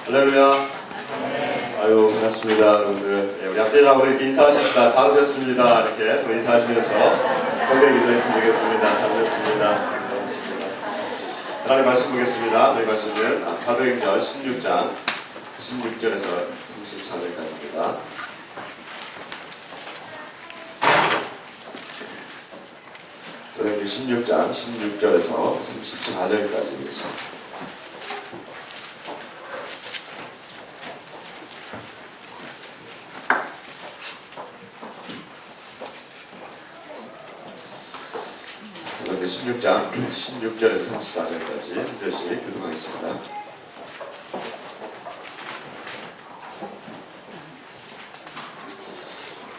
할렐루야. 아유, 반갑습니다, 여러분들. 네, 우리 학대장으로 이렇게 인사하십니다. 잘 오셨습니다. 이렇게 서로 인사하시면서 정대 기도했으면 좋겠습니다. 잘 오셨습니다. 반갑습니다. 하나님 말씀 보겠습니다. 저희 말씀은 사도행전 16장 16절에서 34절까지입니다. 사도행전 16장 16절에서 34절까지입니다. 그런데 16장 16절에서 34절까지 한 절씩 교독하겠습니다.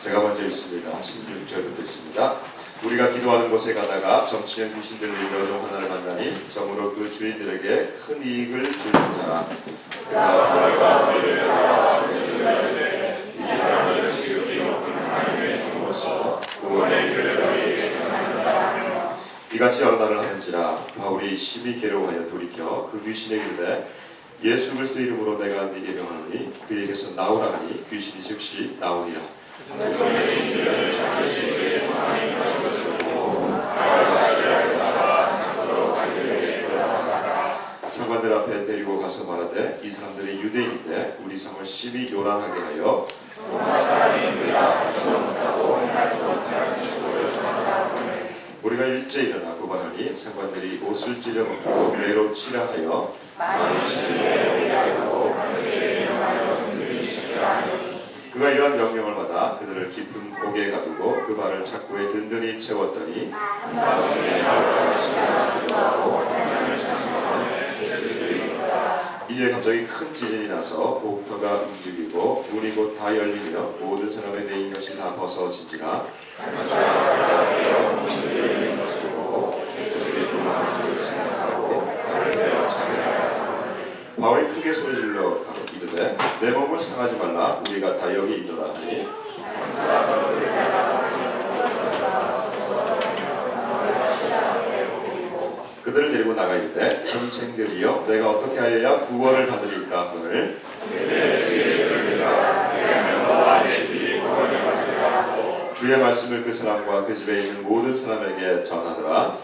제가 먼저 읽습니다. 16절부터 읽습니다. 우리가 기도하는 곳에 가다가 정치형 귀신들을 여종 하나를 만나니 정으로 그 주인들에게 큰 이익을 주는 자라. 그가 우리를 따라 이 사람을 지극히 높은 하나님의 종으로서 구원의 길을 너희에게 전하노라. 이같이 여러 날을 하는지라 바울이 심히 괴로워하여 돌이켜 그 귀신에게 이르되 예수 그리스도 이름으로 내가 네게 명하노니 그에게서 나오라 하니 귀신이 즉시 나오니라. 상관들 앞에 데리고 가서 말하되 이 사람들이 유대인인데 우리 성을 심히 요란하게 하여 우리가 일제 일어나 고발하니 상관들이 옷을 찢어먹고 매로 치라 하여 그가 이러한 명령을 받아 그들을 깊은 옥에 가두고 그 발을 착고에 든든히 채웠더니 이에 갑자기 큰 지진이 나서 옥터가 움직이고 문이 곧 다 열리며 모든 사람의 매인 것이 다 벗어진지라. 바울이 크게 소리질러 이르되 내 몸을 상하지 말라 우리가 다 여기 있노라 하니 그들을 데리고 나가 이르되 선생들이여 내가 어떻게 하여야 구원을 받으리까 하거늘 주의 말씀을 그 사람과 그 집에 있는 모든 사람에게 전하더라.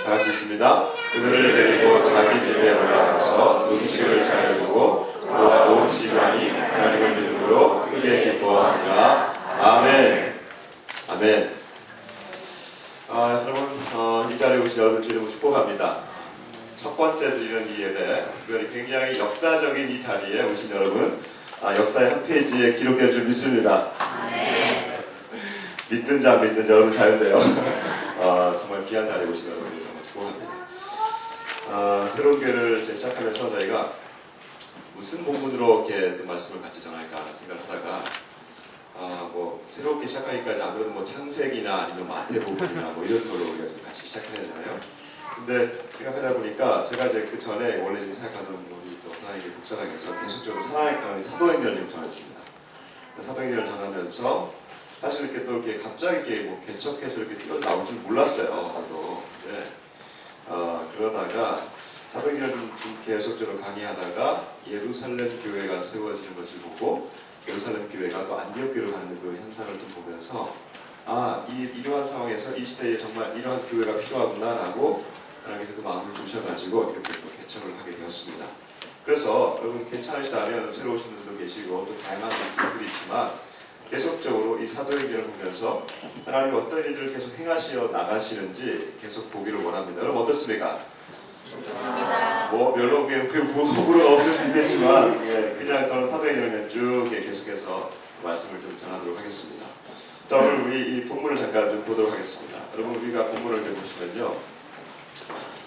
다 같이 있습니다. 그들을 데리고 자기 집에 올라가서 음식을 차려주고 그와 온 집안이 하나님을 믿음으로 크게 기뻐하니라. 아멘. 아멘. 여러분 이 자리에 오신 여러분 주님을 축복합니다. 첫 번째 드리는 이 예배, 특별히 굉장히 역사적인 이 자리에 오신 여러분, 역사의 한 페이지에 기록될 줄 믿습니다. 아멘. 믿든지 안 믿든지 여러분 자유돼요. 정말 귀한 자리에 오신 여러분 정말 축복합니다. 새로운 교회를 시작하면서 저희가 무슨 본문으로 이렇게 좀 말씀을 같이 전할까 생각하다가 뭐 새롭게 시작하기까지 아무래도 뭐 창세기나 아니면 마태복음이나 뭐 이런 걸로 우리가 좀 같이 시작해야 되잖아요. 근데 생각하다 보니까 제가 이제 그 전에 원래 지금 생각하던 우리 또 하나님의 국사랑에서 계속적으로 사도행전을 전했습니다. 사도행전을 전하면서 사실 이렇게 또 이렇게 갑자기 이렇게 뭐 개척해서 이렇게 뛰어 나올 줄 몰랐어요. 저도. 네. 그러다가 사도행전을 좀 계속적으로 강의하다가 예루살렘 교회가 세워지는 것을 보고 예루살렘 교회가 또 안디옥 교회로 가는 그 현상을 좀 보면서 이러한 상황에서 이 시대에 정말 이러한 교회가 필요하구나라고 하나님께서 그 마음을 주셔가지고 이렇게 또 개척을 하게 되었습니다. 그래서 여러분 괜찮으시다면 새로 오신 분들도 계시고 또 다양한 분들이 있지만 계속적으로 이 사도행전을 보면서 하나님이 어떤 일들을 계속 행하시어 나가시는지 계속 보기를 원합니다. 여러분 어떻습니까? 좋습니다. 뭐 별로 호불호가 없을 수 있겠지만 그냥 저는 사도행전을 쭉 계속해서 말씀을 좀 전하도록 하겠습니다. 자, 오늘 우리 이 본문을 잠깐 좀 보도록 하겠습니다. 여러분 우리가 본문을 좀 보시면요,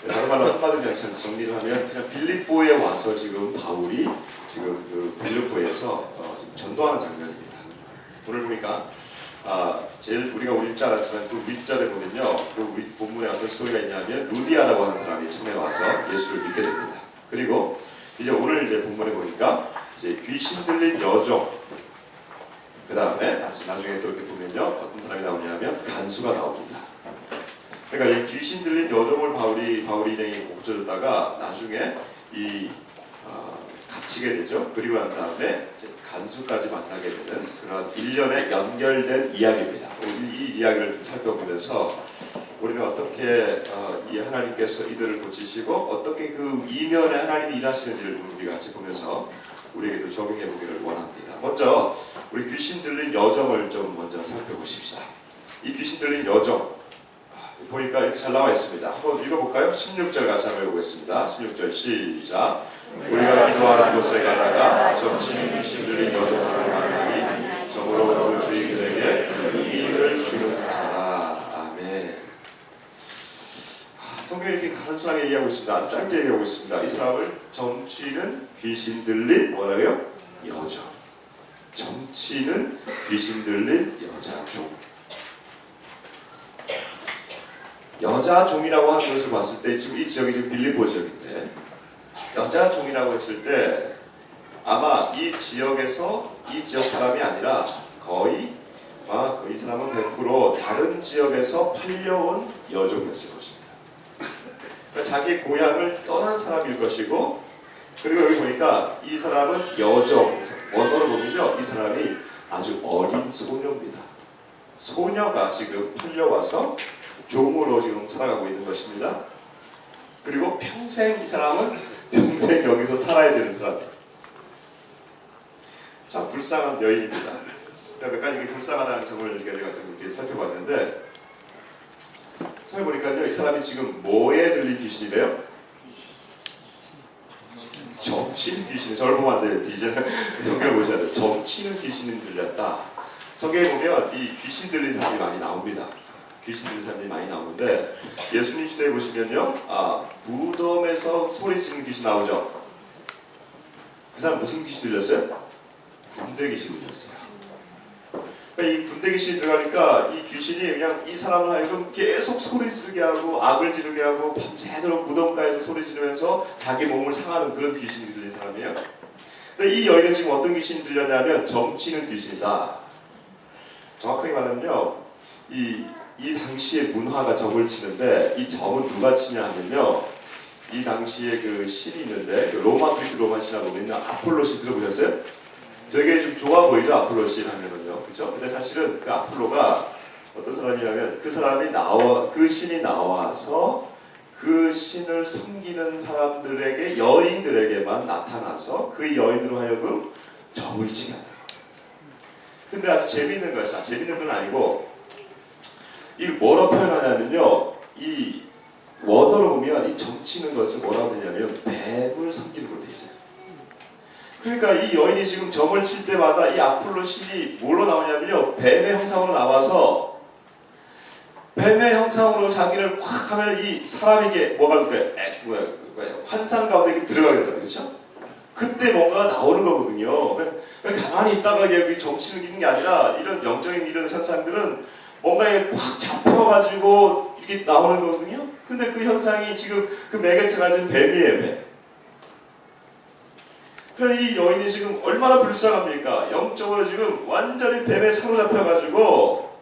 다른 말로 한마디로 정리를 하면 그냥 빌립보에 와서 지금 바울이 지금 그 빌립보에서 지금 전도하는 장면입니다. 오늘 보니까 제일 우리가 읽지 않았지만 그 윗절에 보면요, 그 본문에 어떤 스토리가 있냐면 루디아라고 하는 사람이 처음에 와서 예수를 믿게 됩니다. 그리고 이제 오늘 이제 본문에 보니까 이제 귀신 들린 여종, 그 다음에 나중에 또 이렇게 보면요, 어떤 사람이 나오냐면 간수가 나옵니다. 그러니까 이 귀신 들린 여종을 바울이 옥죄줬다가 나중에 갇히게 되죠. 그리고 난 다음에 이제 간수까지 만나게 되는 그런 일련의 연결된 이야기입니다. 이 이야기를 좀 살펴보면서 우리는 어떻게 이 하나님께서 이들을 고치시고 어떻게 그 이면에 하나님이 일하시는지를 우리 같이 보면서 우리에게도 적용해 보기를 원합니다. 먼저 우리 귀신 들린 여정을 좀 먼저 살펴보십시다. 이 귀신 들린 여정 보니까 이렇게 잘 나와 있습니다. 한번 읽어볼까요? 16절 같이 한번 읽어보겠습니다. 16절 시작. 우리가 기도하는 곳에 가다가 정신이 귀신 들린 여정을 만나니 저으로 그 주인들에게 그 이익을 주는 자라. 아멘. 성경이 이렇게 단순하게 얘기하고 있습니다. 아주 짧게 얘기하고 있습니다. 이 사람을 정치는 귀신 들린 뭐라고요? 여정. 정치는 귀신 들린 여자종. 여자종이라고 하는 것을 봤을 때 지금 이 지역이 지금 빌립보 지역인데 여자종이라고 했을 때 아마 이 지역에서 이 지역 사람이 아니라 거의 이 사람은 100% 다른 지역에서 팔려온 여종이었을 것입니다. 그러니까 자기 고향을 떠난 사람일 것이고, 그리고 여기 보니까 이 사람은 여종, 원어로 보면요, 이 사람이 아주 어린 소녀입니다. 소녀가 지금 팔려와서 종으로 지금 살아가고 있는 것입니다. 그리고 평생 이 사람은 평생 여기서 살아야 되는 사람이에요. 참 불쌍한 여인입니다. 제가 몇 가지 불쌍하다는 점을 제가 좀 이렇게 살펴봤는데, 잘 보니까요, 이 사람이 지금 뭐에 들린 귀신이래요? 점치는 귀신. 저를 보면 안 돼요. 이제는 성경을 보셔야 돼요. 점치는 귀신이 들렸다. 성경에 보면 이 귀신 들린 사람이 많이 나옵니다. 귀신 들린 사람이 많이 나오는데, 예수님 시대에 보시면요, 무덤에서 소리 지르는 귀신 나오죠. 그 사람 무슨 귀신 들렸어요? 군대 귀신 들렸어요. 그러니까 이 군대 귀신이 들어가니까 이 귀신이 그냥 이 사람을 하여금 계속 소리 지르게 하고 악을 지르게 하고 밤새도록 무덤가에서 소리 지르면서 자기 몸을 상하는 그런 귀신이 들린 사람이에요. 근데 이 여인은 지금 어떤 귀신이 들렸냐면 점치는 귀신이다. 정확하게 말하면요, 이 당시의 문화가 점을 치는데, 이 점은 누가 치냐 하면요, 이 당시에 그 신이 있는데, 그 로마, 그리스 로마 신화 보면 아폴로 신 들어보셨어요? 되게 좀 좋아 보이죠, 아폴로 신 하면은요, 그죠? 근데 사실은 그 아폴로가 어떤 사람이냐면, 그 신이 나와서 그 신을 섬기는 사람들에게, 여인들에게만 나타나서 그 여인으로 하여금 점을 치게 하는 거예요. 근데 아주 재미있는 것이, 재미있는 건 아니고, 이걸 뭐라고 표현하냐면요, 이 원어로 보면 이 점치는 것을 뭐라고 하냐면 뱀을 섬기는 걸로 돼 있어요. 그러니까 이 여인이 지금 점을 칠 때마다 이 아폴로 신이 뭘로 나오냐면요, 뱀의 형상으로 나와서 뱀의 형상으로 자기를 확 하면 이 사람에게 뭐가 환상 가운데 이렇게 들어가게 되잖아요. 그렇죠? 그때 뭔가가 나오는 거거든요. 가만히 있다가 여기 점치는 게 아니라 이런 영적인 이런 현상들은 뭔가에 확 잡혀가지고 이렇게 나오는 거거든요. 근데 그 현상이 지금 그 매개체가 지금 뱀이에요, 뱀. 그래, 이 여인이 지금 얼마나 불쌍합니까? 영적으로 지금 완전히 뱀에 사로잡혀가지고,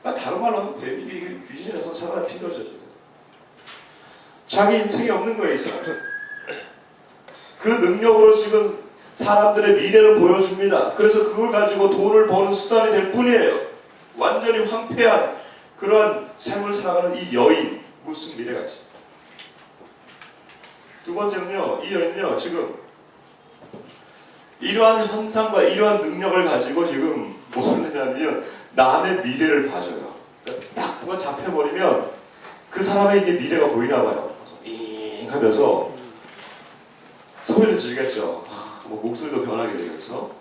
다른 말로 하면 뱀이 귀신이라서 사로잡힌 거죠. 자기 인생이 없는 거예요, 이 사람. 그 능력으로 지금 사람들의 미래를 보여줍니다. 그래서 그걸 가지고 돈을 버는 수단이 될 뿐이에요. 완전히 황폐한 그러한 삶을 살아가는 이 여인, 무슨 미래가 있습니까? 두 번째는요, 이 여인은요, 지금 이러한 현상과 이러한 능력을 가지고 지금 뭐 하느냐면 남의 미래를 봐줘요. 딱 누가 잡혀버리면 그 사람의 이게 미래가 보이나 봐요. 잉 하면서 소리를 지르겠죠. 뭐 목소리도 변하게 되면서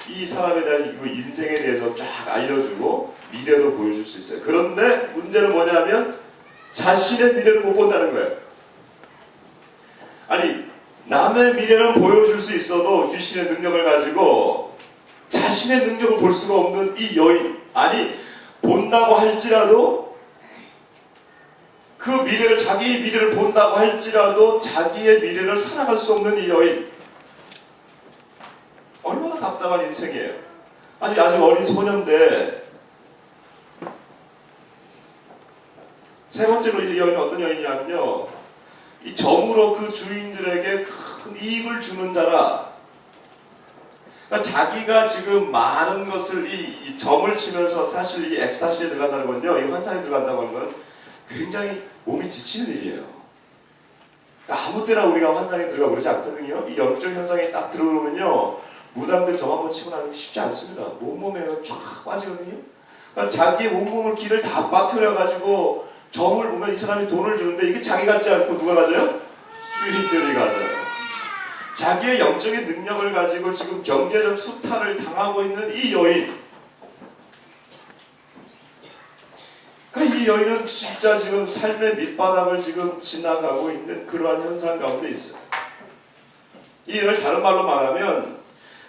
이 사람에 대한 그 인생에 대해서 쫙 알려주고 미래도 보여줄 수 있어요. 그런데 문제는 뭐냐면 자신의 미래를 못 본다는 거예요. 아니, 남의 미래를 보여줄 수 있어도 귀신의 능력을 가지고 자신의 능력을 볼 수가 없는 이 여인, 아니 본다고 할지라도 그 미래를, 자기의 미래를 본다고 할지라도 자기의 미래를 살아갈 수 없는 이 여인, 얼마나 답답한 인생이에요. 아직 어린 소년인데 세 번째로 이 여인은 어떤 여인이냐면요, 이 점으로 그 주인들에게 큰 이익을 주는 자라. 그러니까 자기가 지금 많은 것을 이 점을 치면서 사실 이 엑스타시에 들어간다는 건요, 이 환상에 들어간다고 하는 건 굉장히 몸이 지치는 일이에요. 그러니까 아무 때나 우리가 환상에 들어가 그러지 않거든요. 이 영적 현상에 딱 들어오면요, 무당들 점 한번 치고 나는 게 쉽지 않습니다. 몸에 쫙 빠지거든요. 그러니까 자기의 몸을 길을 다 빠뜨려가지고 점을 보면 이 사람이 돈을 주는데 이게 자기 같지 않고 누가 가져요? 주인들이 가져요. 자기의 영적인 능력을 가지고 지금 경제적 수탈을 당하고 있는 이 여인. 그러니까 이 여인은 진짜 지금 삶의 밑바닥을 지금 지나가고 있는 그러한 현상 가운데 있어요. 이 여인을 다른 말로 말하면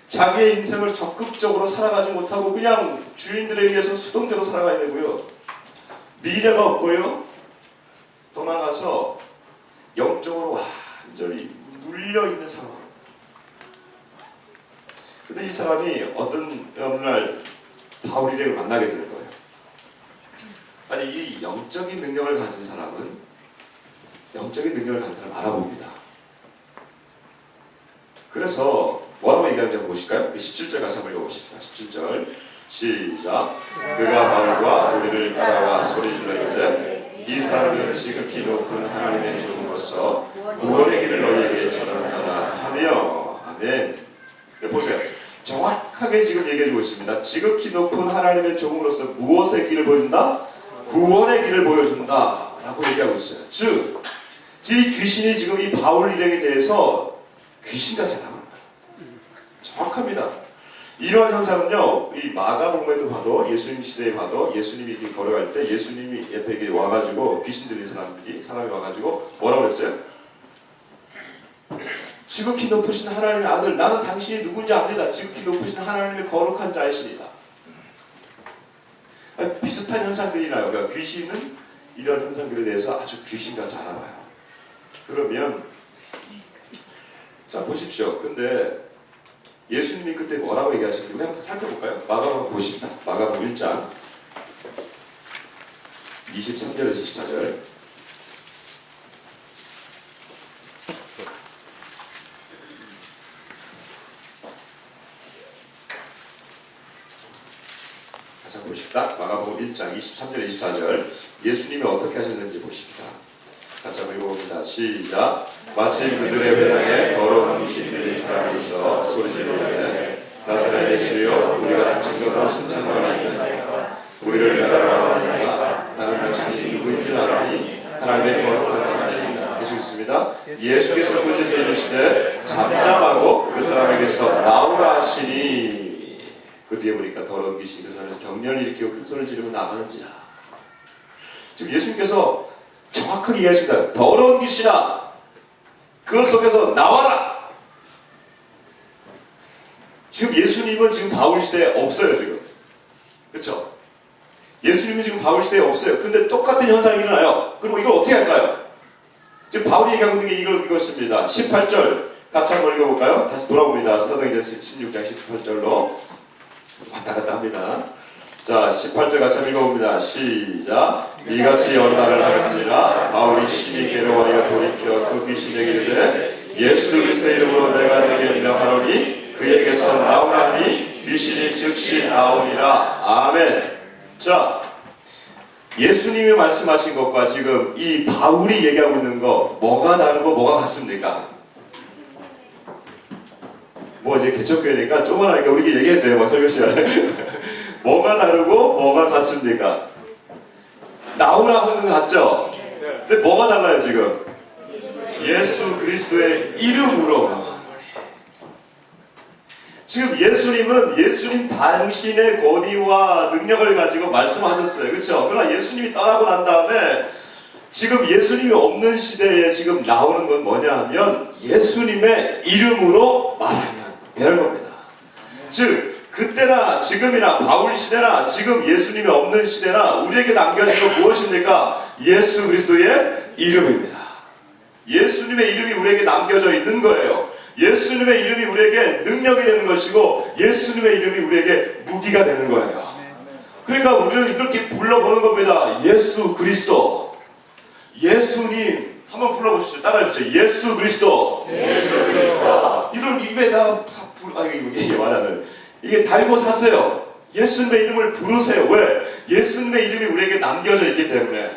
자기의 인생을 적극적으로 살아가지 못하고 그냥 주인들에 의해서 수동대로 살아가야 되고요. 미래가 없고요. 떠나가서 영적으로 완전히 눌려있는 상황. 근데 이 사람이 어느 날 바울이를 만나게 되는 거예요. 아니, 이 영적인 능력을 가진 사람은 알아봅니다. 그래서 뭐라고 얘기하는지 한번 보실까요? 17절 같이 한번 읽어봅시다. 17절 시작. 그가 바울과 우리를 따라와 소리질러 이르되 이 사람은 지극히 높은 하나님의 종으로서 구원의 길을 너희에게 전하노라 하며. 아멘. 네, 보세요. 정확하게 지금 얘기해주고 있습니다. 지극히 높은 하나님의 종으로서 무엇의 길을 보여준다? 구원의 길을 보여준다 라고 얘기하고 있어요. 즉, 이 귀신이 지금 이 바울 일행에 대해서 귀신같이 나옵니다. 정확합니다. 이러한 현상은요, 이 마가복음에도 봐도, 예수님 시대에 봐도, 예수님이 이렇게 걸어갈 때 예수님이 옆에 이렇게 와가지고 귀신 들린 사람이 와가지고 뭐라고 했어요? 지극히 높으신 하나님의 아들, 나는 당신이 누군지 압니다. 지극히 높으신 하나님의 거룩한 자이십니다. 비슷한 현상들이 나요. 그러니까 귀신은 이런 현상들에 대해서 아주 귀신같이 알아봐요. 그러면 자, 보십시오. 근데 예수님이 그때 뭐라고 얘기하시는지 우리 한번 살펴볼까요? 마가복음 보십니다. 마가복음 1장 23절에서 24절. 다시 한번 보십시다. 마가복음 1장 23절 24절. 예수님이 어떻게 하셨는지 보십니다. 같이 한번 읽어봅니다. 시작. 마침 그들의 회당에 더러운 귀신 들린 사람이 있어 소리지르되 나사렛 예수여, 우리가 당신 것으로 신청하나이다. 우리를 따라오니까 나는 당신이 누구인지 알아니 하나님의 거룩한 자니이다. 계속 있습니다. 예수께서 꾸짖어 이르시되 잠잠하고 그 사람에게서 나오라 하시니. 그 뒤에 보니까 더러운 귀신이 그 사람에서 격렬히 일으키고 큰 소리를 지르고 나가는지라. 지금 예수님께서 정확하게 이해하십니다. 더러운 귀신아, 그 속에서 나와라. 지금 예수님은 지금 바울 시대에 없어요. 지금, 그렇죠? 예수님은 지금 바울 시대에 없어요. 근데 똑같은 현상이 일어나요. 그리고 이걸 어떻게 할까요? 지금 바울이 얘기하고 있는 게 이것입니다. 18절 같이 한번 읽어볼까요? 다시 돌아봅니다. 사도행전 16장 18절로 왔다 갔다 합니다. 자, 18절 같이 한번 읽어봅니다. 시작. 이같이 여러 날을 하였지라 바울이 심히 괴로워하여 돌이켜 그 귀신에게 이르되 예수 그리스도의 이름으로 내가 너에게 명하노니 그에게서 나오라니 귀신이 즉시 나오니라. 아멘. 자, 예수님이 말씀하신 것과 지금 이 바울이 얘기하고 있는 거 뭐가 다르고 뭐가 같습니까? 뭐 이제 개척교회니까 조그마하니까 우리끼리 얘기해도 돼요. 뭐 설교 시간에. 뭐가 다르고 뭐가 같습니까? 나오라고 하는 거 같죠? 근데 뭐가 달라요 지금? 예수 그리스도의 이름으로. 지금 예수님 당신의 권위와 능력을 가지고 말씀하셨어요. 그렇죠? 그러나 예수님이 떠나고 난 다음에 지금 예수님이 없는 시대에 지금 나오는 건 뭐냐 하면 예수님의 이름으로 말하면 되는 겁니다. 즉 그때나 지금이나 바울 시대나 지금 예수님이 없는 시대나 우리에게 남겨진 건 무엇입니까? 예수 그리스도의 이름입니다. 예수님의 이름이 우리에게 남겨져 있는 거예요. 예수님의 이름이 우리에게 능력이 되는 것이고 예수님의 이름이 우리에게 무기가 되는 거예요. 그러니까 우리는 이렇게 불러보는 겁니다. 예수 그리스도. 예수님. 한번 불러보시죠. 따라해주세요. 예수 그리스도. 예수 그리스도. 이런 입에 이게 말하는 이게 달고 사세요. 예수님의 이름을 부르세요. 왜? 예수님의 이름이 우리에게 남겨져 있기 때문에.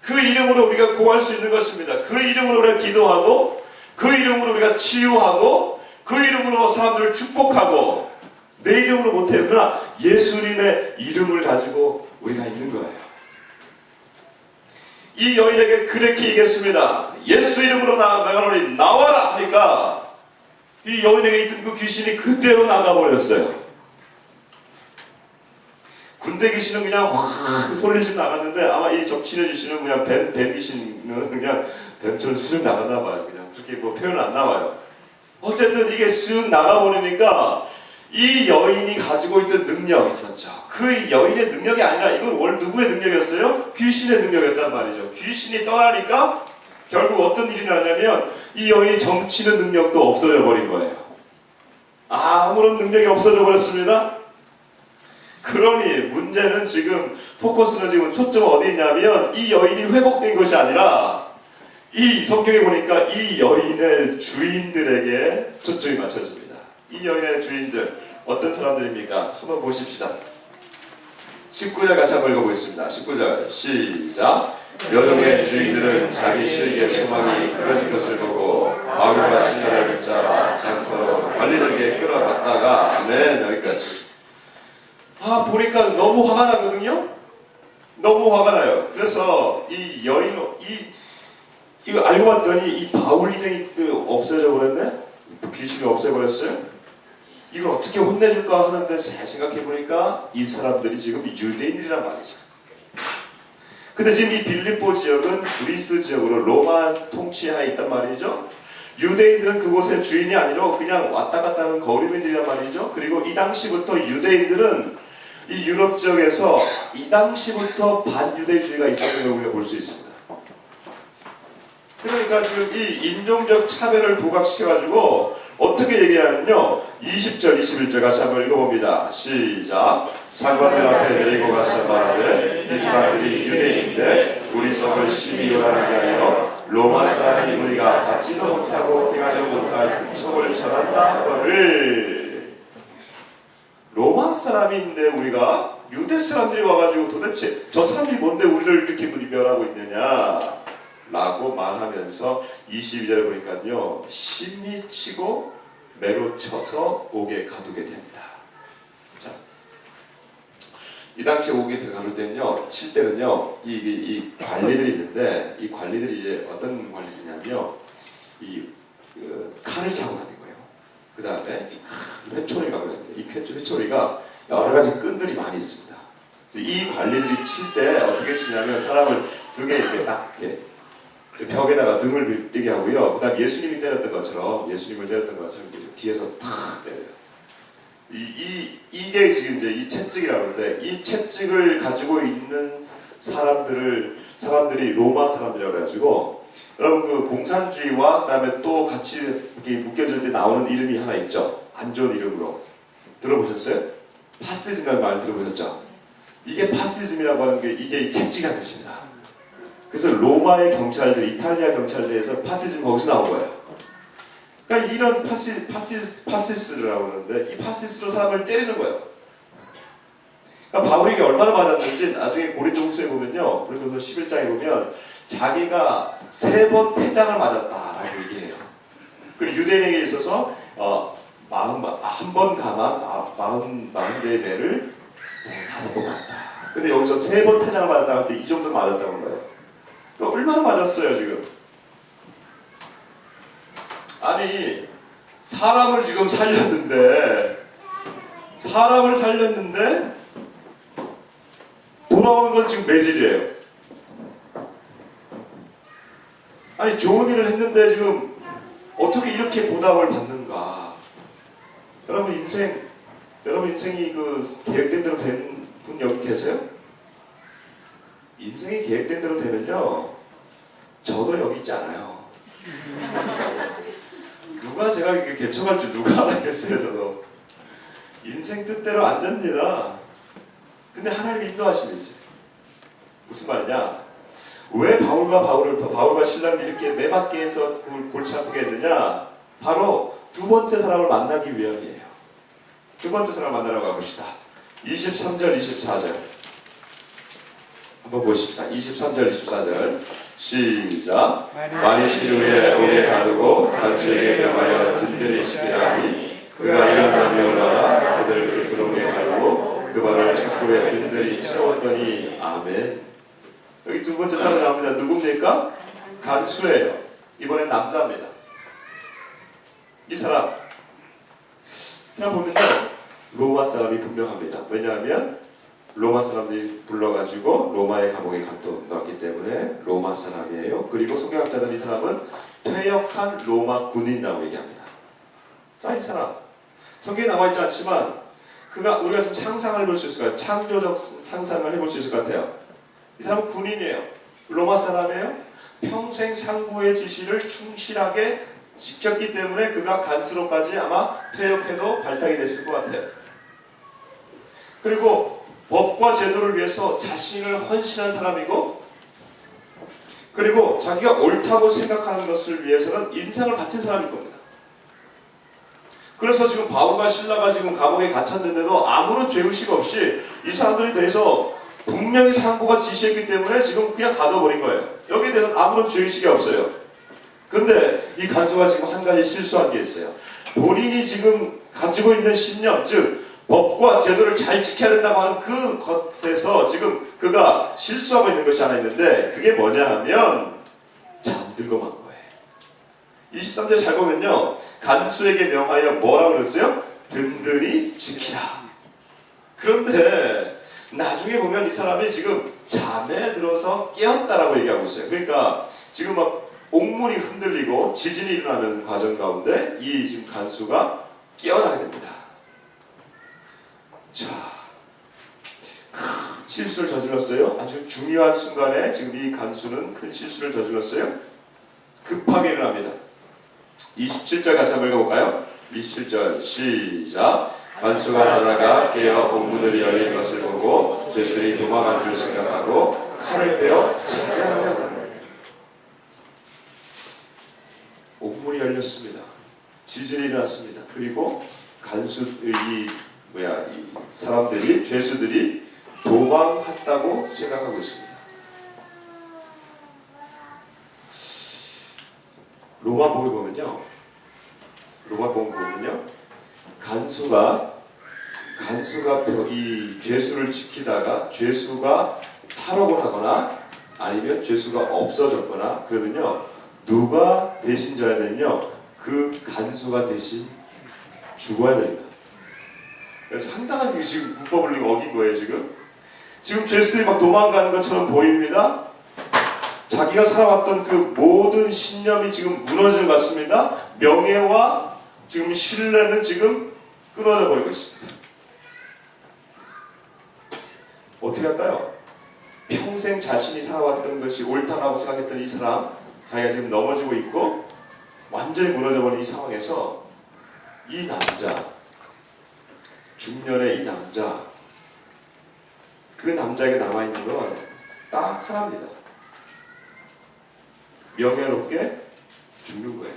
그 이름으로 우리가 구할 수 있는 것입니다. 그 이름으로 우리가 기도하고 그 이름으로 우리가 치유하고 그 이름으로 사람들을 축복하고 내 이름으로 못해요. 그러나 예수님의 이름을 가지고 우리가 있는 거예요. 이 여인에게 그렇게 얘기했습니다. 예수 이름으로 나가노니 나와라 하니까 이 여인에게 있던 그 귀신이 그대로 나가버렸어요. 군대 귀신은 그냥 확 소리를 좀 나갔는데 아마 이 적치는 귀신은 그냥 뱀 귀신은 그냥 뱀처럼 쓱 나갔나 봐요. 그냥 그렇게 뭐 표현 안 나와요. 어쨌든 이게 쓱 나가버리니까 이 여인이 가지고 있던 능력이 있었죠. 그 여인의 능력이 아니라 이건 원래 누구의 능력이었어요? 귀신의 능력이었단 말이죠. 귀신이 떠나니까 결국 어떤 일이 나냐면 이 여인이 점치는 능력도 없어져 버린 거예요. 아무런 능력이 없어져 버렸습니다. 그러니 문제는 지금 포커스는 지금 초점 어디 있냐면 이 여인이 회복된 것이 아니라 이 성경에 보니까 이 여인의 주인들에게 초점이 맞춰집니다. 이 여인의 주인들 어떤 사람들입니까? 한번 보십시다. 19절 같이 한번 읽어보겠습니다. 19절 시작. 여종의 주인들은 자기 수익의 소망이 그러진 것을 보고 마귀와 신나를 붙잡아 장터로 관리들에게 끌어갔다가 아멘. 여기까지. 보니까 너무 화가 나거든요. 너무 화가 나요. 그래서 이 여인 이거 알고 봤더니 이 바울이랑이 없어져 버렸네. 귀신이 없애버렸어요. 이걸 어떻게 혼내줄까 하는데 잘 생각해보니까 이 사람들이 지금 유대인들이란 말이죠. 근데 지금 이 빌립보 지역은 그리스 지역으로 로마 통치하에 있단 말이죠. 유대인들은 그곳의 주인이 아니라 그냥 왔다 갔다 하는 거류민들이란 말이죠. 그리고 이 당시부터 유대인들은 이 유럽 지역에서 이 당시부터 반유대주의가 있었던 걸 우리가 볼 수 있습니다. 그러니까 지금 이 인종적 차별을 부각시켜가지고 어떻게 얘기하냐면요. 20절, 21절 같이 한번 읽어봅니다. 시작. 상관들 앞에 데리고 가서 말하되 이 사람들이 유대인인데 우리 성을 심히 요란하게 하여 로마 사람이 우리가 받지도 못하고 행하지 못할 풍속을 전한다 하거늘. 로마 사람인데 우리가 유대 사람들이 와가지고 도대체 저 사람들이 뭔데 우리를 이렇게 멸하고 있느냐 라고 말하면서 22절에 보니까요. 심히 치고 매로 쳐서 옥에 가두게 됩니다. 자, 이 당시에 옥에 들어갈 때는요. 칠 때는요. 이 관리들이 있는데 이 관리들이 이제 어떤 관리들이냐면요. 칼을 차고 다니는 거예요. 그 다음에 이 회초리가 있는데 이 회초리가 여러 가지 끈들이 많이 있습니다. 이 관리들이 칠 때 어떻게 치냐면 사람을 등에 이렇게 딱 이렇게 벽에다가 등을 뜨게 하고요. 그 다음 예수님이 때렸던 것처럼 예수님을 때렸던 것처럼 뒤에서 탁 때려요. 이게 지금 이제 이 채찍이라고 하는데 이 채찍을 가지고 있는 사람들이 로마 사람들이라고 해가지고 여러분 그 공산주의와 그 다음에 또 같이 이렇게 묶여질 때 나오는 이름이 하나 있죠. 안 좋은 이름으로 들어보셨어요? 파시즘이라는 말 들어보셨죠? 이게 파시즘이라고 하는 게 이게 이 채찍이라는 뜻입니다. 그래서 로마의 경찰들, 이탈리아 경찰들에서 파시즘 거기서 나온 거예요. 그러니까 이런 파시스트라고 하는데 이 파시스트로 사람을 때리는 거예요. 그러니까 바울에게 얼마나 맞았는지 나중에 고린도후서에 보면요. 고린도후서 11장에 보면 자기가 3번 태장을 맞았다라고 얘기해요. 그리고 유대인에게 있어서 한 번 가만 40개의 매를 5번 맞았다. 근데 여기서 3번 태장을 맞았다고 할 때 이 정도 맞았다고 한 거예요. 그러니까 얼마나 맞았어요 지금. 아니 사람을 지금 살렸는데 돌아오는 건 지금 매질이에요. 아니 좋은 일을 했는데 지금 어떻게 이렇게 보답을 받는가. 여러분 인생이 그 계획된 대로 된 분 여기 계세요? 인생이 계획된 대로 되면요 저도 여기 있지 않아요. 사각이 개척할 줄 누가 알았겠어요. 저도 인생 뜻대로 안 됩니다. 근데 하나님의 인도하심이 있어요. 무슨 말이냐? 왜 바울과 신라를 이렇게 매맞게 해서 골치 아프게 했느냐? 바로 두 번째 사람을 만나기 위함이에요. 두 번째 사람을 만나러 가봅시다. 23절, 24절 한번 보십시다. 23절, 24절 시작. 많이 시루에 오게 가두고 간수에게 명하여 든든히 시키라니 그가 일어나며 올라라 그들을 그 구렁에 가두고 그 발을 착고에 든든히 채웠더니 아멘. 여기 두 번째 사람 나옵니다. 누굽니까? 간수예요. 이번엔 남자입니다. 이 사람 보면요 로마 사람이 분명합니다. 왜냐하면 로마 사람들이 불러가지고 로마의 감옥에 가둬놨기 때문에 로마 사람이에요. 그리고 성경학자들은 이 사람은 퇴역한 로마 군인이라고 얘기합니다. 자, 이 사람 성경에 나와있지 않지만 우리가 좀 상상을 해볼 수 있을 것 같아요. 창조적 상상을 해볼 수 있을 것 같아요. 이 사람은 군인이에요. 로마 사람이에요. 평생 상부의 지시를 충실하게 지켰기 때문에 그가 간수로까지 아마 퇴역해도 발탁이 됐을 것 같아요. 그리고 법과 제도를 위해서 자신을 헌신한 사람이고, 그리고 자기가 옳다고 생각하는 것을 위해서는 인생을 바친 사람일 겁니다. 그래서 지금 바울과 실라가 지금 감옥에 갇혔는데도 아무런 죄의식 없이 이 사람들에 대해서 분명히 상부가 지시했기 때문에 지금 그냥 가둬버린 거예요. 여기에 대해서는 아무런 죄의식이 없어요. 근데 이 간수가 지금 한 가지 실수한 게 있어요. 본인이 지금 가지고 있는 신념, 즉 법과 제도를 잘 지켜야 된다고 하는 그 것에서 지금 그가 실수하고 있는 것이 하나 있는데, 그게 뭐냐 하면 잠들고 만 거예요. 23절 잘 보면요, 간수에게 명하여 뭐라고 그랬어요? 든든히 지키라. 그런데 나중에 보면 이 사람이 지금 잠에 들어서 깨었다라고 얘기하고 있어요. 그러니까 지금 막 옥문이 흔들리고 지진이 일어나는 과정 가운데 이 지금 간수가 깨어나게 됩니다. 자, 큰 실수를 저질렀어요. 아주 중요한 순간에 지금 이 간수는 큰 실수를 저질렀어요. 급하게 일어납니다. 27절 같이 한번 읽어볼까요? 27절 시작. 간수가 나다가 깨어 옥문들이 열린 것을 보고 죄수들이 도망간 줄 생각하고 칼을 빼어 잡으려고. 옥문이 열렸습니다. 지진이 일어났습니다. 그리고 이 사람들이, 죄수들이 도망했다고 생각하고 있습니다. 로마복을 보면요, 간수가 이 죄수를 지키다가 죄수가 탈옥을 하거나 아니면 죄수가 없어졌거나 그러면요, 누가 대신 져야 되냐면 그 간수가 대신 죽어야 됩니다. 상당한 지금 불법을 어긴 거예요. 지금 죄수들이 막 도망가는 것처럼 보입니다. 자기가 살아왔던 그 모든 신념이 지금 무너지는 것 같습니다. 명예와 지금 신뢰는 지금 끊어져 버리고 있습니다. 어떻게 할까요? 평생 자신이 살아왔던 것이 옳다라고 생각했던 이 사람, 자기가 지금 넘어지고 있고 완전히 무너져 버린 이 상황에서 이 남자, 중년의 이 남자, 그 남자에게 남아있는 건 딱 하나입니다. 명예롭게 죽는 거예요.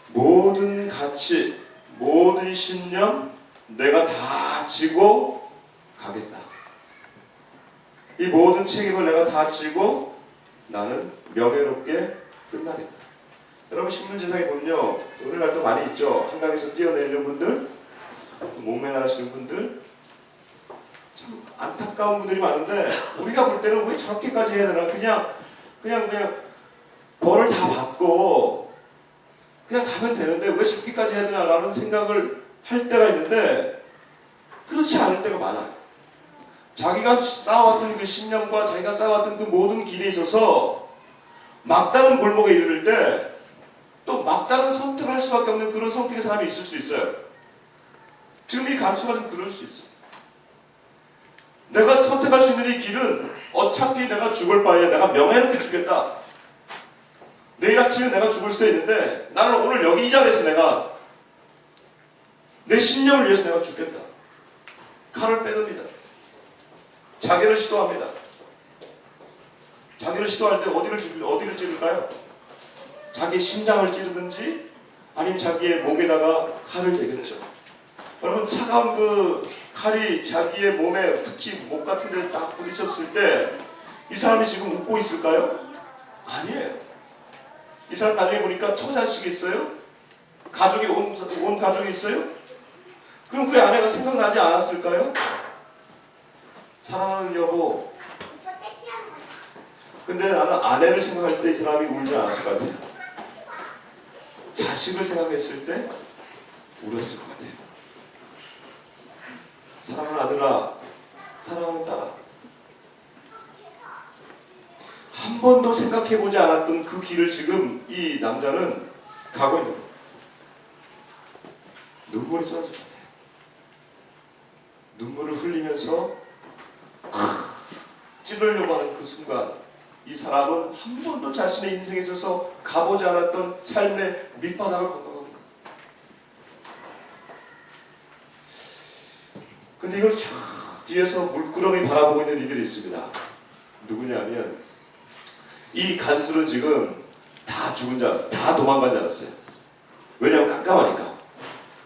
모든 가치, 모든 신념 내가 다 지고 가겠다. 이 모든 책임을 내가 다 지고 나는 명예롭게 끝나겠다. 여러분 신문지상에 보면요, 오늘날도 많이 있죠. 한강에서 뛰어내리는 분들, 목매달으시는 분들, 참 안타까운 분들이 많은데 우리가 볼 때는 왜 저렇게까지 해야 되나? 그냥 벌을 다 받고 그냥 가면 되는데 왜 저렇게까지 해야 되나? 라는 생각을 할 때가 있는데 그렇지 않을 때가 많아요. 자기가 쌓아왔던 그 신념과 자기가 쌓아왔던 그 모든 길에 있어서 막다른 골목에 이르를 때 또 막다른 선택을 할 수밖에 없는 그런 성격의 사람이 있을 수 있어요. 지금 이 간수가 좀 그럴 수 있어요. 내가 선택할 수 있는 이 길은 어차피 내가 죽을 바에 내가 명예롭게 죽겠다. 내일 아침에 내가 죽을 수도 있는데 나는 오늘 여기 이 자리에서 내가 내 신념을 위해서 내가 죽겠다. 칼을 빼듭니다. 자기를 시도합니다. 자기를 시도할 때 어디를 찌를까요? 자기 심장을 찌르든지 아니면 자기의 목에다가 칼을 대겠죠. 여러분, 차가운 그 칼이 자기의 몸에, 특히 목 같은 데 딱 부딪혔을 때 이 사람이 지금 웃고 있을까요? 아니에요. 이 사람 나중에 보니까 처자식이 있어요? 가족이 온 가족이 있어요? 그럼 그 아내가 생각나지 않았을까요? 사랑하는 여보. 근데 나는 아내를 생각할 때 이 사람이 울지 않았을 것 같아요. 자식을 생각했을 때 울었을 것 같아요. 사랑하는 아들아, 사랑하는 딸아. 한 번도 생각해보지 않았던 그 길을 지금 이 남자는 가고 있는 거예요. 눈물이 쏟아질 것 같아요. 눈물을 흘리면서 찌르려고 하는 그 순간 이 사람은 한 번도 자신의 인생에 있어서 가보지 않았던 삶의 밑바닥을 건너갑니다. 근데 이걸 쫙 뒤에서 물끄러미 바라보고 있는 이들이 있습니다. 누구냐면 이 간수는 지금 다 죽은 줄 알았어요. 다 도망간 줄 알았어요. 왜냐하면 깜깜하니까.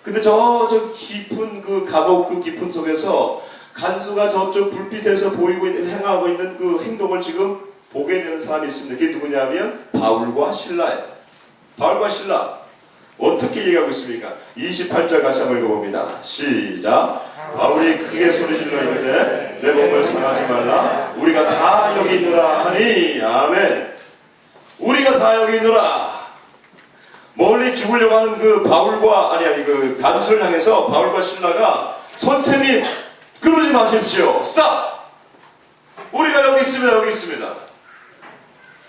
근데 저 깊은 그 감옥 그 깊은 속에서 간수가 저쪽 불빛에서 보이고 있는, 행하고 있는 그 행동을 지금 보게 되는 사람이 있습니다. 그게 누구냐면 바울과 실라예요. 바울과 실라. 어떻게 얘기하고 있습니까? 28절 같이 한번 읽어봅니다. 시작. 바울이 크게 소리질러 이르되 내 몸을 상하지 말라. 우리가 다 여기 있노라 하니. 아멘. 우리가 다 여기 있노라. 멀리 죽으려고 하는 그 바울과 그 간수를 향해서 바울과 실라가 선생님 그러지 마십시오. 스탑. 우리가 여기 있습니다. 여기 있습니다.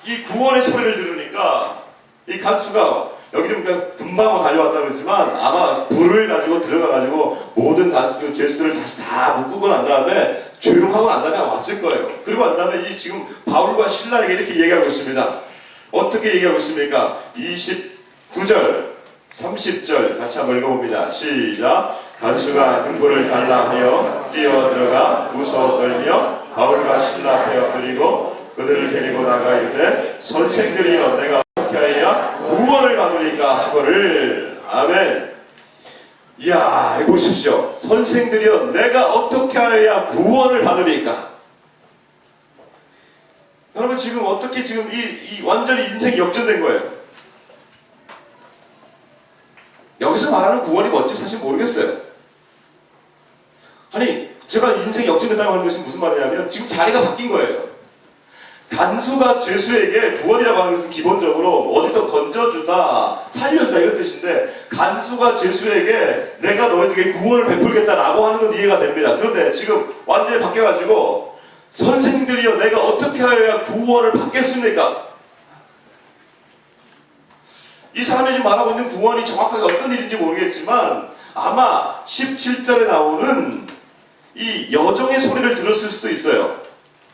이 구원의 소리를 들으니까 이 간수가 여기는 그냥 금방 달려왔다 그러지만 아마 불을 가지고 들어가가지고 모든 간수 죄수들을 다시 다 묶고 난 다음에 조용하고 난 다음에 왔을 거예요. 그리고 난 다음에 이 지금 바울과 실라에게 이렇게 얘기하고 있습니다. 어떻게 얘기하고 있습니까? 29절 30절 같이 한번 읽어봅니다. 시작. 간수가 등불을 달라 하여 뛰어들어가 무서워 떨며 바울과 실라 앞에 엎드리고 그들을 데리고 나가 이르되 선생들이여 내가 어떻게 하여야 구원을 받으리까 하거늘. 아멘. 이야, 보십시오. 선생들이여 내가 어떻게 하여야 구원을 받으리까. 여러분 지금 어떻게 지금 이 완전히 인생이 역전된 거예요. 여기서 말하는 구원이 뭔지 사실 모르겠어요. 아니 제가 인생이 역전됐다고 하는 것은 무슨 말이냐면 지금 자리가 바뀐 거예요. 간수가 죄수에게 구원이라고 하는 것은 기본적으로 어디서 건져주다, 살려주다 이런 뜻인데 간수가 죄수에게 내가 너희들에게 구원을 베풀겠다라고 하는 건 이해가 됩니다. 그런데 지금 완전히 바뀌어가지고 선생들이여 내가 어떻게 하여야 구원을 받겠습니까? 이 사람이 지금 말하고 있는 구원이 정확하게 어떤 일인지 모르겠지만 아마 17절에 나오는 이 여종의 소리를 들었을 수도 있어요.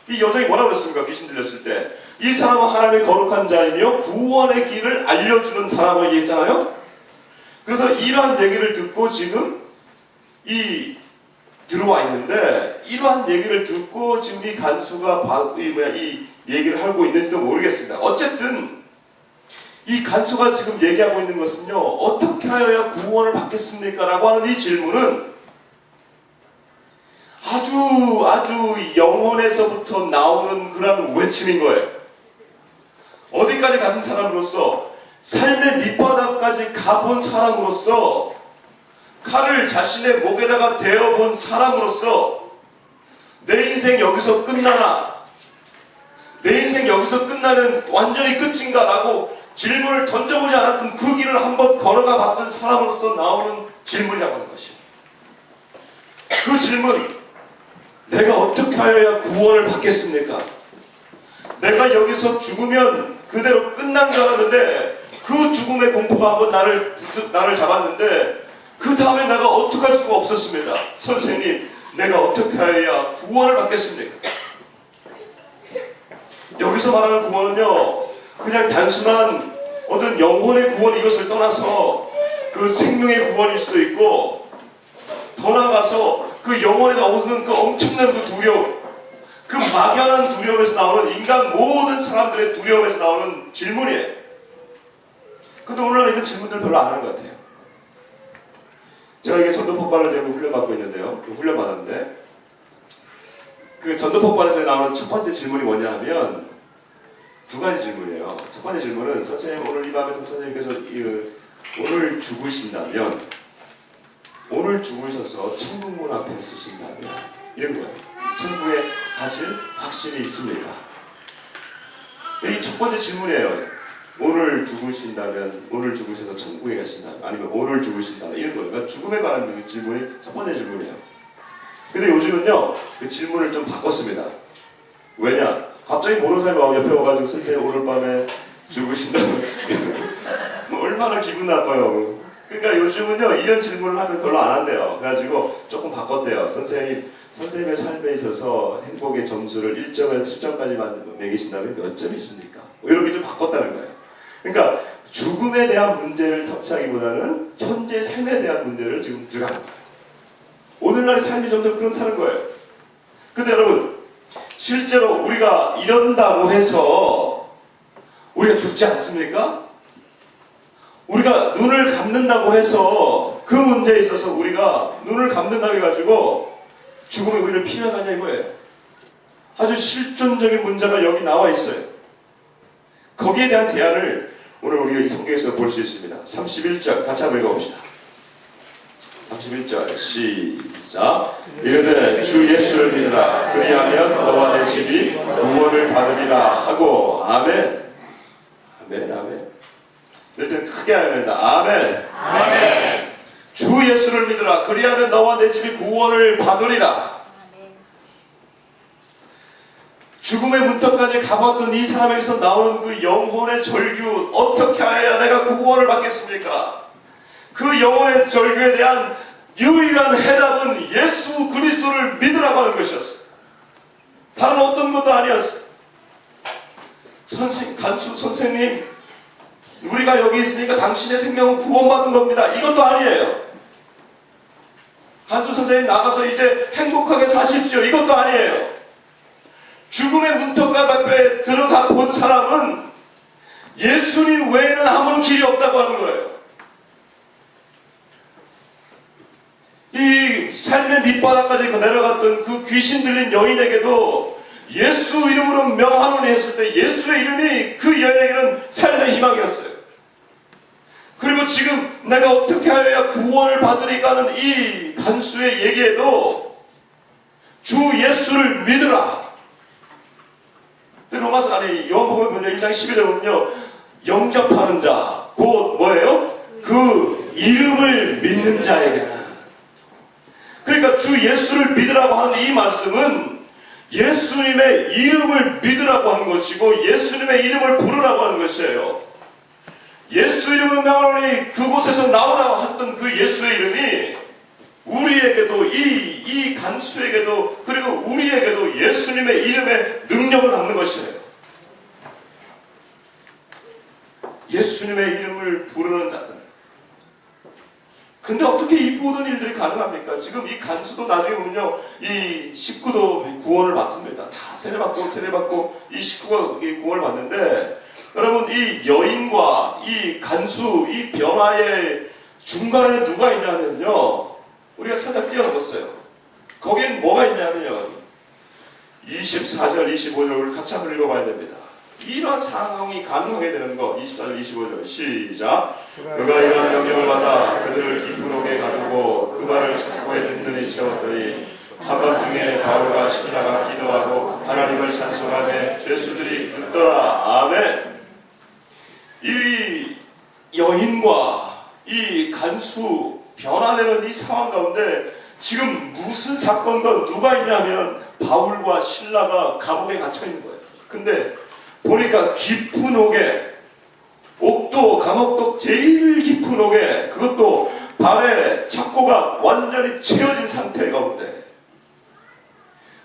이 여종이 뭐라고 그랬습니까? 귀신 들렸을 때 이 사람은 하나님의 거룩한 자이며 구원의 길을 알려주는 사람을 얘기했잖아요. 그래서 이러한 얘기를 듣고 지금 들어와 있는데 이러한 얘기를 듣고 지금 이 간수가 이 얘기를 하고 있는지도 모르겠습니다. 어쨌든 이 간수가 지금 얘기하고 있는 것은요, 어떻게 하여야 구원을 받겠습니까? 라고 하는 이 질문은 아주 영혼에서부터 나오는 그런 외침인 거예요. 어디까지 가는 사람으로서, 삶의 밑바닥까지 가본 사람으로서, 칼을 자신의 목에다가 대어본 사람으로서 내 인생 여기서 끝나나? 내 인생 여기서 끝나면 완전히 끝인가? 라고 질문을 던져보지 않았던 그 길을 한번 걸어가 봤던 사람으로서 나오는 질문이라고 하는 것이에요. 그 질문, 내가 어떻게 하여야 구원을 받겠습니까? 내가 여기서 죽으면 그대로 끝난 줄 알았는데 그 죽음의 공포가 한번 나를 잡았는데 그 다음에 내가 어떻게 할 수가 없었습니다. 선생님, 내가 어떻게 하여야 구원을 받겠습니까? 여기서 말하는 구원은요, 그냥 단순한 어떤 영혼의 구원 이것을 떠나서 그 생명의 구원일 수도 있고, 더 나아가서 그 영혼에 나오는 그 엄청난 그 두려움, 그 막연한 두려움에서 나오는 인간 모든 사람들의 두려움에서 나오는 질문이에요. 근데 오늘날 이런 질문들 별로 안 하는 것 같아요. 제가 이게 전도폭발을 되고 훈련받고 있는데요. 훈련 받았는데 그 전도폭발에서 나오는 첫 번째 질문이 뭐냐 하면 두 가지 질문이에요. 첫 번째 질문은 선생님 오늘 이 밤에 선생님께서 오늘 죽으신다면, 오늘 죽으셔서 천국 문 앞에 서신다면 이런 거예요. 천국에 가실 확신이 있습니까? 이 첫 번째 질문이에요. 오늘 죽으신다면, 오늘 죽으셔서 천국에 가신다면, 아니면 오늘 죽으신다면 이런 거예요. 그러니까 죽음에 관한 질문이 첫 번째 질문이에요. 근데 요즘은요 그 질문을 좀 바꿨습니다. 왜냐? 갑자기 모르는 사람이 옆에 와가지고 선생님 오늘 밤에 죽으신다면 얼마나 기분 나빠요. 그러니까 요즘은요 이런 질문을 하면 별로 안 한대요. 그래가지고 조금 바꿨대요. 선생님의 삶에 있어서 행복의 점수를 1점에서 10점까지 매기신다면 몇 점이십니까? 이렇게 좀 바꿨다는 거예요. 그러니까 죽음에 대한 문제를 터치하기보다는 현재 삶에 대한 문제를 지금 들어가는 거예요. 오늘날의 삶이 점점 그렇다는 거예요. 근데 여러분, 실제로 우리가 이런다고 해서 우리가 죽지 않습니까? 우리가 눈을 감는다고 해서 그 문제에 있어서 우리가 눈을 감는다고 해가지고 죽음이 우리를 피면하냐 이거예요. 아주 실존적인 문제가 여기 나와 있어요. 거기에 대한 대안을 오늘 우리가 이 성경에서 볼 수 있습니다. 31절 같이 한번 읽어봅시다. 31절 시작. 이르되 주 예수를 믿으라. 그리하면 너와 내 집이 구원을 받으리라 하고. 아멘. 아멘. 아멘. 일단 크게 하면 된다. 아멘. 아멘. 주 예수를 믿으라. 그리하면 너와 내 집이 구원을 받으리라. 죽음의 문턱까지 가봤던 이 사람에게서 나오는 그 영혼의 절규, 어떻게 해야 내가 구원을 받겠습니까? 그 영혼의 절규에 대한 유일한 해답은 예수 그리스도를 믿으라고 하는 것이었어요. 다른 어떤 것도 아니었어요. 선생님, 우리가 여기 있으니까 당신의 생명은 구원받은 겁니다. 이것도 아니에요. 간수 선생님 나가서 이제 행복하게 사십시오. 이것도 아니에요. 죽음의 문턱 앞에 들어가 본 사람은 예수님 외에는 아무런 길이 없다고 하는 거예요. 이 삶의 밑바닥까지 내려갔던 그 귀신 들린 여인에게도 예수 이름으로 명하노니 했을 때 예수의 이름이 그 여인에게는 삶의 희망이었어요. 그리고 지금 내가 어떻게 하여야 구원을 받으리까 하는 이 간수의 얘기에도 주 예수를 믿으라. 로마서 아니 요한복음 보면 1장 12절에 보면요, 영접하는 자 곧 뭐예요? 그 이름을 믿는 자에게는. 그러니까 주 예수를 믿으라고 하는 이 말씀은 예수님의 이름을 믿으라고 하는 것이고 예수님의 이름을 부르라고 하는 것이에요. 예수 이름을 명하노니 그곳에서 나오라고 했던 그 예수의 이름이 우리에게도 이 간수에게도 그리고 우리에게도 예수님의 이름의 능력을 담는 것이에요. 예수님의 이름을 부르는 자들. 근데 어떻게 이 모든 일들이 가능합니까? 지금 이 간수도 나중에 보면요, 이 식구도 구원을 받습니다. 다 세례받고 이 식구가 구원을 받는데, 여러분 이 여인과 이 간수 이 변화의 중간에 누가 있냐면요, 우리가 살짝 띄워놓았어요. 거긴 뭐가 있냐면요, 24절 25절을 같이 한번 읽어봐야 됩니다. 이러한 상황이 가능하게 되는 거. 24절 25절 시작. 그가 이러한 명령을 받아 그들을 깊은 옥에 가두고 그 말을 창고에 든든히 채웠더니 한밤중에 바울과 신라가 기도하고 하나님을 찬송하며 죄수들이 듣더라. 아멘. 이 여인과 이 간수 변화되는 이 상황 가운데 지금 무슨 사건과 누가 있냐면 바울과 신라가 감옥에 갇혀 있는 거예요. 근데 보니까 깊은 옥에, 옥도 감옥도 제일 깊은 옥에, 그것도 발에 착고가 완전히 채워진 상태 가운데,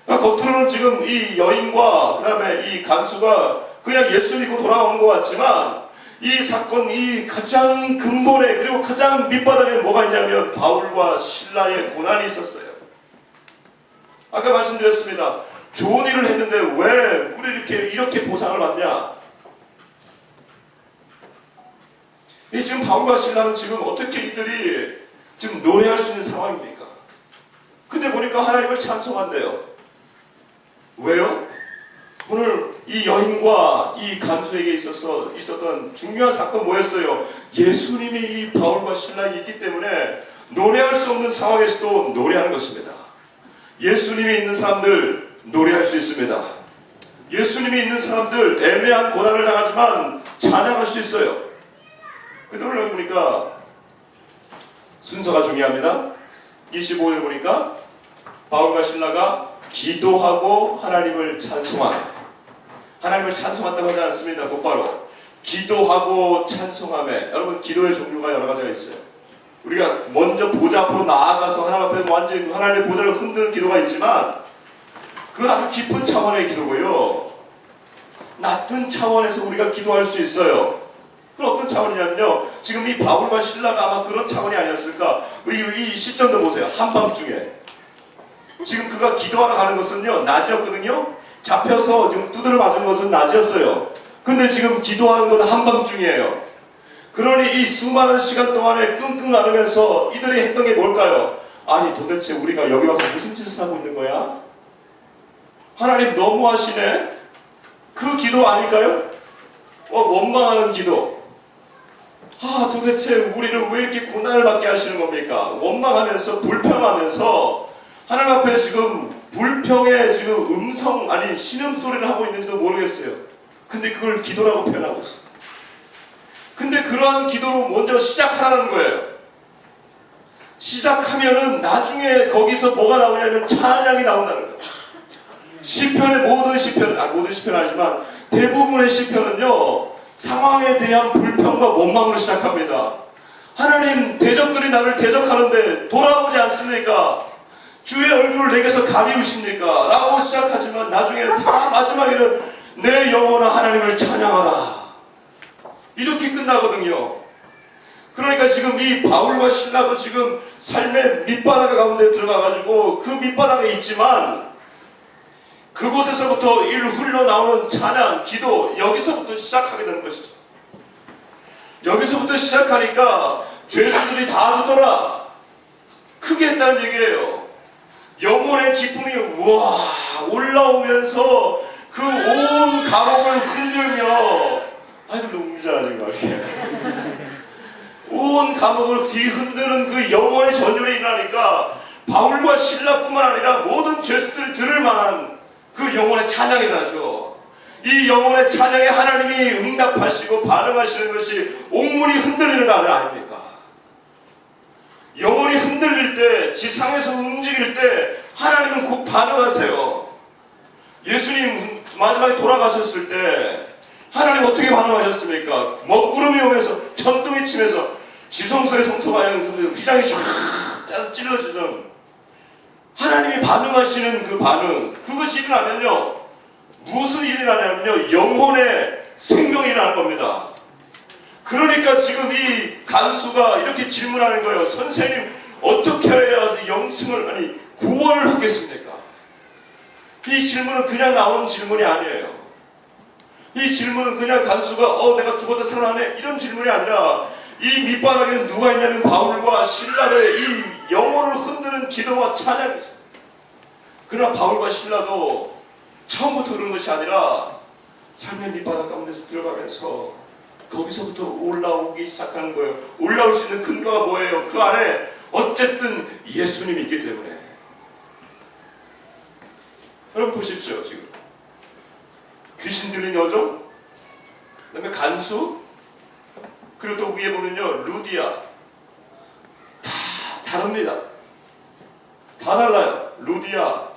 그러니까 겉으로는 지금 이 여인과 그 다음에 이 간수가 그냥 예수 믿고 돌아오는 것 같지만 이 사건이 가장 근본에 그리고 가장 밑바닥에 뭐가 있냐면 바울과 실라의 고난이 있었어요. 아까 말씀드렸습니다. 좋은 일을 했는데 왜 우리 이렇게 보상을 받냐? 이 지금 바울과 실라는 지금 어떻게 이들이 지금 노래할 수 있는 상황입니까? 근데 보니까 하나님을 찬송한대요. 왜요? 오늘 이 여인과 이 간수에게 있었던 중요한 사건 뭐였어요? 예수님이 이 바울과 실라에게 있기 때문에 노래할 수 없는 상황에서도 노래하는 것입니다. 예수님이 있는 사람들 노래할 수 있습니다. 예수님이 있는 사람들 애매한 고난을 당하지만 찬양할 수 있어요. 그들을 여기 보니까 순서가 중요합니다. 25절 보니까 바울과 실라가 기도하고 하나님을 찬송하며, 하나님을 찬송한다고 하지 않습니다. 곧바로 기도하고 찬송하며. 여러분, 기도의 종류가 여러 가지가 있어요. 우리가 먼저 보좌 앞으로 나아가서 하나님 앞에 완전히 하나님의 보좌를 흔드는 기도가 있지만 그건 아주 깊은 차원의 기도고요. 낮은 차원에서 우리가 기도할 수 있어요. 그럼 어떤 차원이냐면요, 지금 이 바울과 실라가 아마 그런 차원이 아니었을까. 이 시점도 보세요. 한밤중에 지금 그가 기도하러 가는 것은요 낮이었거든요. 잡혀서 지금 두드려 맞은 것은 낮이었어요. 근데 지금 기도하는 건 한밤중이에요. 그러니 이 수많은 시간 동안에 끙끙 앓으면서 이들이 했던 게 뭘까요? 아니 도대체 우리가 여기 와서 무슨 짓을 하고 있는 거야? 하나님 너무하시네? 그 기도 아닐까요? 원망하는 기도. 도대체 우리를 왜 이렇게 고난을 받게 하시는 겁니까? 원망하면서 불평하면서 하나님 앞에 지금 불평의 지금 음성 아니 신음소리를 하고 있는지도 모르겠어요. 근데 그걸 기도라고 표현하고 있어요. 근데 그러한 기도로 먼저 시작하라는 거예요. 시작하면은 나중에 거기서 뭐가 나오냐면 찬양이 나온다는 거예요. 시편의 모든 시편 아니지만 대부분의 시편은요 상황에 대한 불평과 원망으로 시작합니다. 하나님, 대적들이 나를 대적하는데 돌아오지 않습니까? 주의 얼굴을 내게서 가리우십니까? 라고 시작하지만 나중에 다 마지막에는 내 영혼아 하나님을 찬양하라, 이렇게 끝나거든요. 그러니까 지금 이 바울과 실라도 지금 삶의 밑바닥 가운데 들어가가지고 그 밑바닥에 있지만 그곳에서부터 흘러나오는 찬양, 기도, 여기서부터 시작하게 되는 것이죠. 여기서부터 시작하니까 죄수들이 다 듣더라. 크게 했다는 얘기예요. 영혼의 기쁨이 우와 올라오면서 그 온 감옥을 흔들며, 아이들 너무 울잖아 지금 이렇게. 온 감옥을 뒤흔드는 그 영혼의 전율이 일어나니까 바울과 실라뿐만 아니라 모든 죄수들이 들을 만한 그 영혼의 찬양이 나죠. 이 영혼의 찬양에 하나님이 응답하시고 반응하시는 것이 옥문이 흔들리는 거 아닙니까? 영혼이 흔들릴 때, 지상에서 움직일 때 하나님은 곧 반응하세요. 예수님 마지막에 돌아가셨을 때 하나님 어떻게 반응하셨습니까? 먹구름이 오면서 천둥이 치면서 지성소의 성소가 휘장이 쫙 찔러지던 하나님이 반응하시는 그 반응, 그것이 일어나면요 무슨 일이 나냐면요 영혼의 생명이 일어나는 겁니다. 그러니까 지금 이 간수가 이렇게 질문하는 거예요. 선생님, 어떻게 해야 영생을 구원을 받겠습니까? 이 질문은 그냥 나오는 질문이 아니에요. 이 질문은 그냥 간수가 내가 죽었다 살아나네 이런 질문이 아니라 이 밑바닥에는 누가 있냐면 바울과 실라의 이 영혼을 흔드는 기도와 찬양이 있어요. 그러나 바울과 실라도 처음부터 그런 것이 아니라 삶의 밑바닥 가운데서 들어가면서 거기서부터 올라오기 시작하는 거예요. 올라올 수 있는 근거가 뭐예요? 그 안에 어쨌든 예수님이 있기 때문에. 여러분 보십시오. 지금 귀신 들린 여종, 그 다음에 간수, 그리고 또 위에 보면요 루디아, 다 다릅니다. 다 달라요. 루디아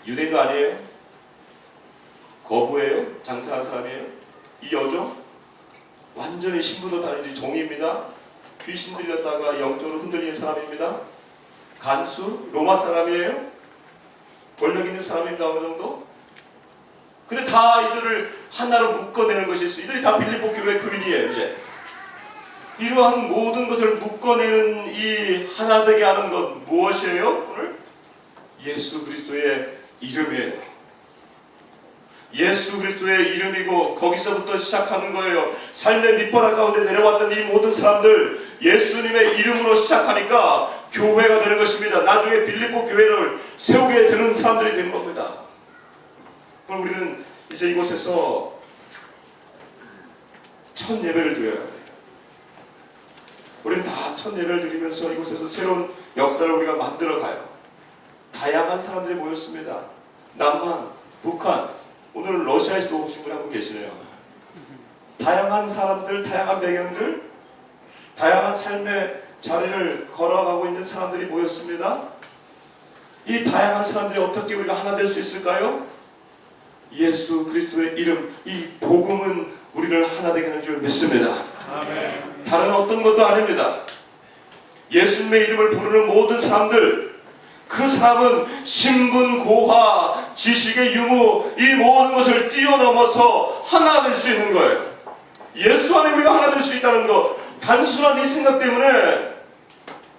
유대인도 아니에요. 거부예요. 장사하는 사람이에요. 이 여종 완전히 신분도 다른지 종입니다. 귀신 들렸다가 영적으로 흔들리는 사람입니다. 간수 로마 사람이에요. 권력 있는 사람입니다. 어느 정도. 근데 다 이들을 하나로 묶어내는 것이 있어요. 이들이 다 빌립보 교회 교인이에요. 이제 이러한 모든 것을 묶어내는 이 하나 되게 하는 것 무엇이에요? 오늘 예수 그리스도의 이름이에요. 예수 그리스도의 이름이고 거기서부터 시작하는 거예요. 삶의 밑바닥 가운데 내려왔던 이 모든 사람들 예수님의 이름으로 시작하니까 교회가 되는 것입니다. 나중에 빌립보 교회를 세우게 되는 사람들이 되는 겁니다. 그럼 우리는 이제 이곳에서 첫 예배를 드려야 돼요. 우리는 다 첫 예배를 드리면서 이곳에서 새로운 역사를 우리가 만들어가요. 다양한 사람들이 모였습니다. 남한, 북한, 오늘은 러시아에서도 오신 분이 한 분 계시네요. 다양한 사람들, 다양한 배경들, 다양한 삶의 자리를 걸어가고 있는 사람들이 모였습니다. 이 다양한 사람들이 어떻게 우리가 하나 될 수 있을까요? 예수 그리스도의 이름, 이 복음은 우리를 하나 되게 하는 줄 믿습니다. 아멘. 다른 어떤 것도 아닙니다. 예수님의 이름을 부르는 모든 사람들, 그 사람은 신분, 고하, 지식의 유무, 이 모든 것을 뛰어넘어서 하나 될 수 있는 거예요. 예수 안에 우리가 하나 될 수 있다는 것, 단순한 이 생각 때문에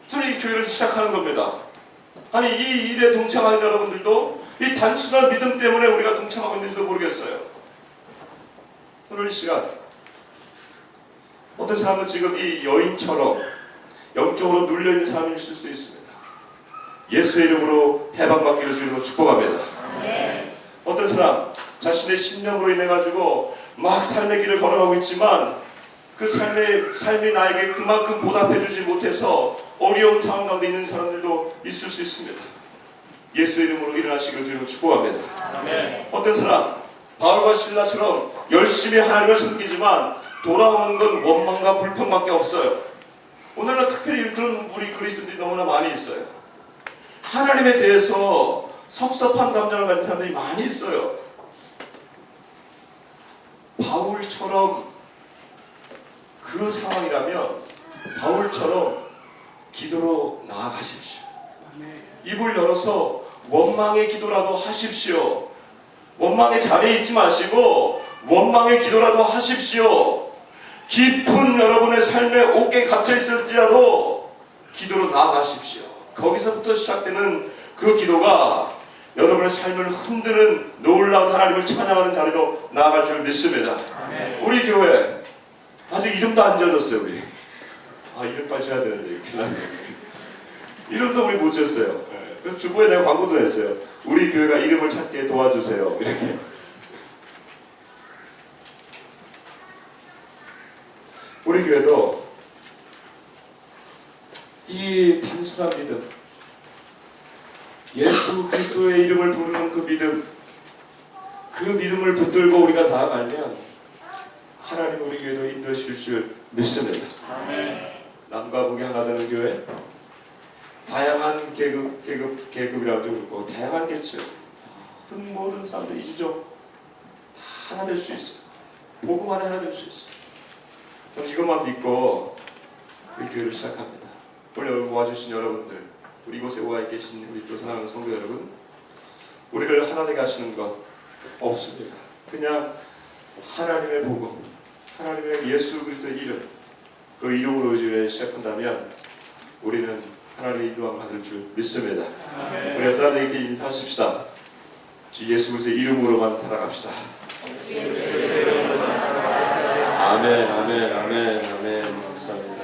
저는 이 교회를 시작하는 겁니다. 아니 이 일에 동참하는 여러분들도 이 단순한 믿음 때문에 우리가 동참하고 있는지도 모르겠어요. 오늘 이 시간 어떤 사람은 지금 이 여인처럼 영적으로 눌려있는 사람이 있을 수도 있습니다. 예수의 이름으로 해방받기를 주님으로 축복합니다. 네. 어떤 사람 자신의 신념으로 인해 가지고 막 삶의 길을 걸어가고 있지만 그 삶이 나에게 그만큼 보답해주지 못해서 어려운 상황 가운데 있는 사람들도 있을 수 있습니다. 예수의 이름으로 일어나시기를 주님으로 축복합니다. 네. 어떤 사람 바울과 실라처럼 열심히 하나님을 섬기지만 돌아오는 건 원망과 불평밖에 없어요. 오늘날 특별히 그런 우리 그리스도인들이 너무나 많이 있어요. 하나님에 대해서 섭섭한 감정을 가진 사람들이 많이 있어요. 바울처럼 그 상황이라면 바울처럼 기도로 나아가십시오. 입을 열어서 원망의 기도라도 하십시오. 원망의 자리에 있지 마시고 원망의 기도라도 하십시오. 깊은 여러분의 삶에 옥에 갇혀 있을지라도 기도로 나아가십시오. 거기서부터 시작되는 그 기도가 여러분의 삶을 흔드는 놀라운 하나님을 찬양하는 자리로 나아갈 줄 믿습니다. 아멘. 우리 교회 아직 이름도 안 지어졌어요. 우리 이름까지 해야 되는데 이름도 우리 못 지었어요. 그래서 주보에 내가 광고도 냈어요. 우리 교회가 이름을 찾게 도와주세요. 이렇게. 우리 교회도 이 단순한 믿음, 예수 그리스도의 이름을 부르는 그 믿음, 그 믿음을 붙들고 우리가 나아가면 하나님 우리 교회도 인도해 주실 줄 믿습니다. 아멘. 남과 북이 하나 되는 교회, 다양한 계급이라고 그러고 다양한 계층, 모든 사람들 인종 다 하나 될 수 있어요. 복음 안에 하나 될 수 있어요. 저는 이것만 믿고 우리 교회를 시작합니다. 오늘 모아주신 여러분들, 우리 이곳에 와 계신 우리 또 사랑하는 성도 여러분, 우리를 하나 되게 하시는 것 없습니다. 그냥 하나님의 복음, 하나님의 예수 그리스도의 이름, 그 이름으로 이제 시작한다면 우리는 하나님의 인도함을 받을 줄 믿습니다. 우리 사람들에게 인사하십시다. 주 예수 그리스도의 이름으로만 살아갑시다. 아멘, 아멘, 아멘, 아멘. 감사합니다.